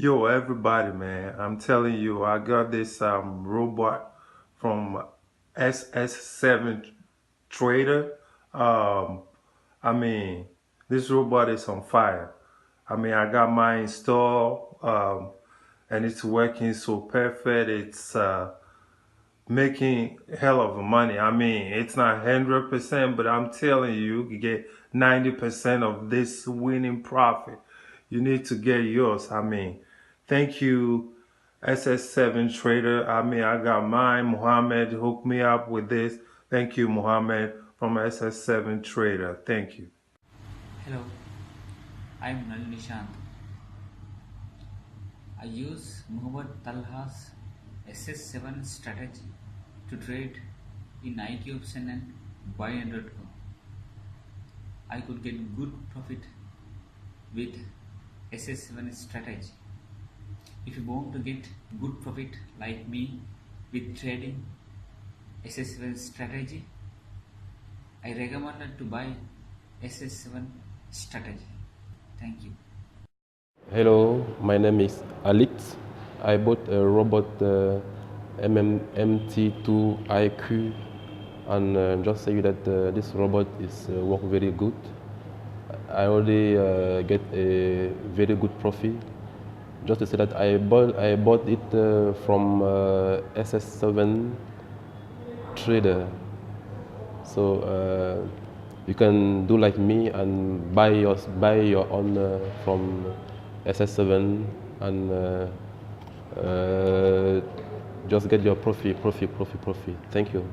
Yo, everybody, man, I'm telling you, I got this robot from SS7 Trader. Um, I mean, this robot is on fire. I mean, I got mine installed, and it's working so perfect. It's making hell of money. I mean, it's not 100%, but I'm telling you, you get 90% of this winning profit. You need to get yours. I mean, thank you, SS7 Trader. I mean, I got mine. Muhammad hooked me up with this. Thank you, Muhammad from SS7 Trader. Thank you. Hello, I'm Nal Nishant. I use Muhammad Talha's SS7 strategy to trade in IQ option and buy.com. I could get good profit with SS7 strategy. If you want to get good profit like me with trading SS7 strategy, I recommend to buy SS7 strategy. Thank you. Hello, my name is Alex. I bought a robot MT2 IQ and just say that this robot is work very good. I already get a very good profit. Just to say that I bought it from SS7 Trader. So you can do like me and buy your own from SS7 and just get your profit. Thank you.